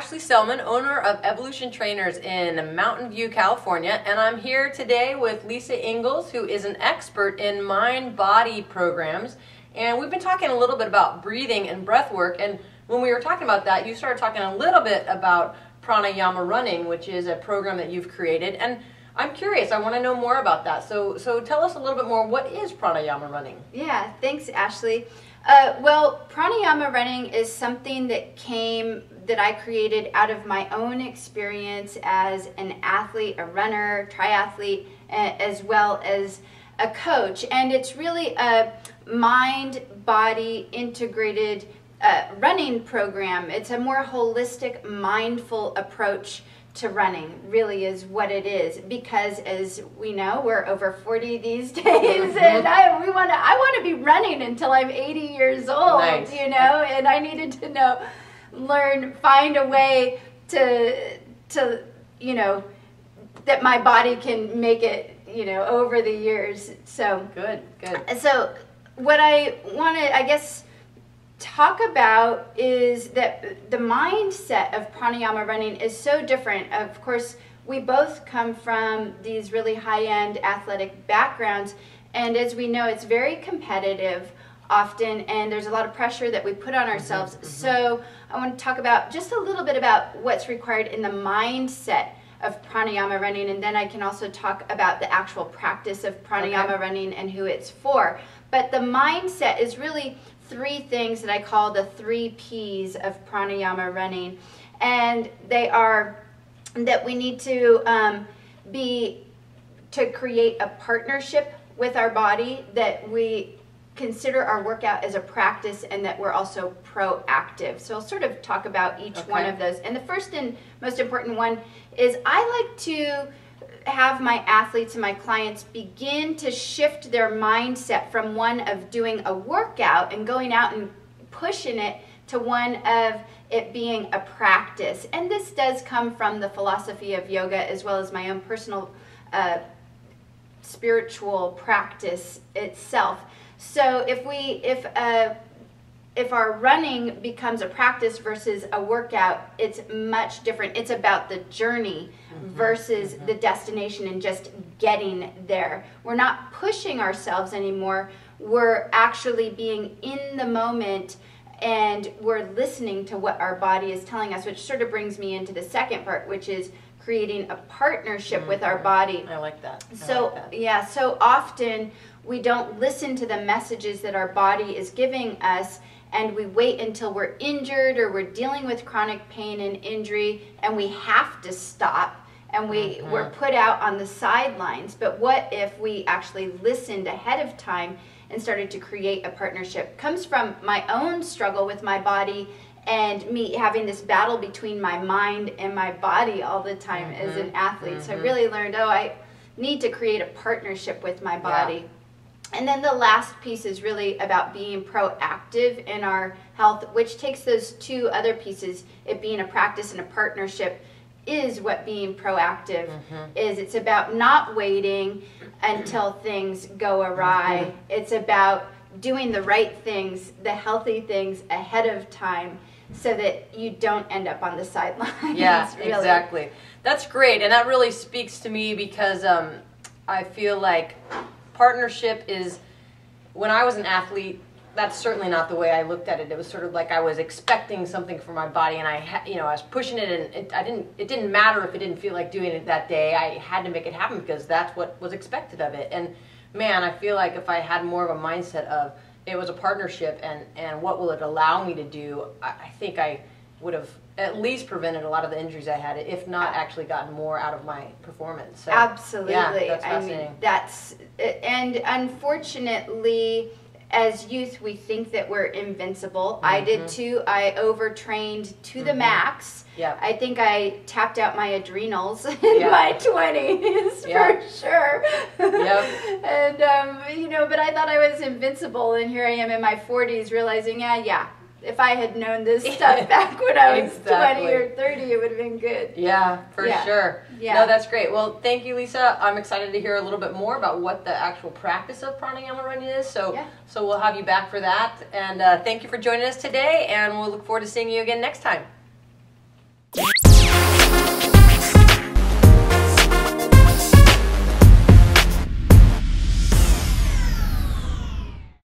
Ashley Selman, owner of Evolution Trainers in Mountain View, California, and I'm here today with Lisa Ingalls, who is an expert in mind-body programs. And we've been talking a little bit about breathing and breath work, and when we were talking about that, you started talking a little bit about pranayama running, which is a program that you've created. And I'm curious, I want to know more about that. So tell us a little bit more, what is pranayama running? Yeah, thanks, Ashley. Well, pranayama running is something that I created out of my own experience as an athlete, a runner, triathlete, as well as a coach. And it's really a mind-body integrated running program. It's a more holistic, mindful approach to running, really is what it is, because as we know, we're over 40 these days, and I want to be running until I'm 80 years old. Nice. You know, and I needed to find a way to you know, that my body can make it, you know, over the years. So Good. so what I want to, I guess, talk about is that the mindset of pranayama running is so different. Of course, we both come from these really high-end athletic backgrounds, and as we know, it's very competitive often, and there's a lot of pressure that we put on ourselves. So I want to talk about just a little bit about what's required in the mindset of pranayama running, and then I can also talk about the actual practice of pranayama running and who it's for. But the mindset is really three things that I call the 3 Ps of pranayama running, and they are that we need to create a partnership with our body, that we consider our workout as a practice, and that we're also proactive. So I'll sort of talk about each one of those. And the first and most important one is I like to have my athletes and my clients begin to shift their mindset from one of doing a workout and going out and pushing it to one of it being a practice. And this does come from the philosophy of yoga, as well as my own personal spiritual practice itself. So if our running becomes a practice versus a workout, it's much different. It's about the journey versus the destination and just getting there. We're not pushing ourselves anymore. We're actually being in the moment, and we're listening to what our body is telling us, which sort of brings me into the second part, which is creating a partnership with our body. I like that. Yeah, so often we don't listen to the messages that our body is giving us, and we wait until we're injured or we're dealing with chronic pain and injury, and we have to stop, and we're put out on the sidelines. But what if we actually listened ahead of time and started to create a partnership? Comes from my own struggle with my body and me having this battle between my mind and my body all the time as an athlete. So I really learned, I need to create a partnership with my body. And then the last piece is really about being proactive in our health, which takes those 2 other pieces, it being a practice and a partnership, is what being proactive is. It's about not waiting until things go awry. It's about doing the right things, the healthy things ahead of time, so that you don't end up on the sidelines. Yeah, really. Exactly. That's great, and that really speaks to me because I feel like partnership is, when I was an athlete, that's certainly not the way I looked at it. It was sort of like I was expecting something from my body, and I was pushing it, and it didn't matter if it didn't feel like doing it that day. I had to make it happen because that's what was expected of it. And man, I feel like if I had more of a mindset of it was a partnership and what will it allow me to do, I think I would have at least prevented a lot of the injuries I had, if not actually gotten more out of my performance. So, absolutely. Yeah, that's fascinating. And unfortunately, as youth, we think that we're invincible. I did too. I overtrained to the max. Yep. I think I tapped out my adrenals in my 20s for sure. Yep. And, but I thought I was invincible, and here I am in my 40s realizing, if I had known this stuff back when I was 20 or 30, it would have been good. Yeah, for sure. Yeah. No, that's great. Well, thank you, Lisa. I'm excited to hear a little bit more about what the actual practice of pranayama running is. So we'll have you back for that. And thank you for joining us today, and we'll look forward to seeing you again next time.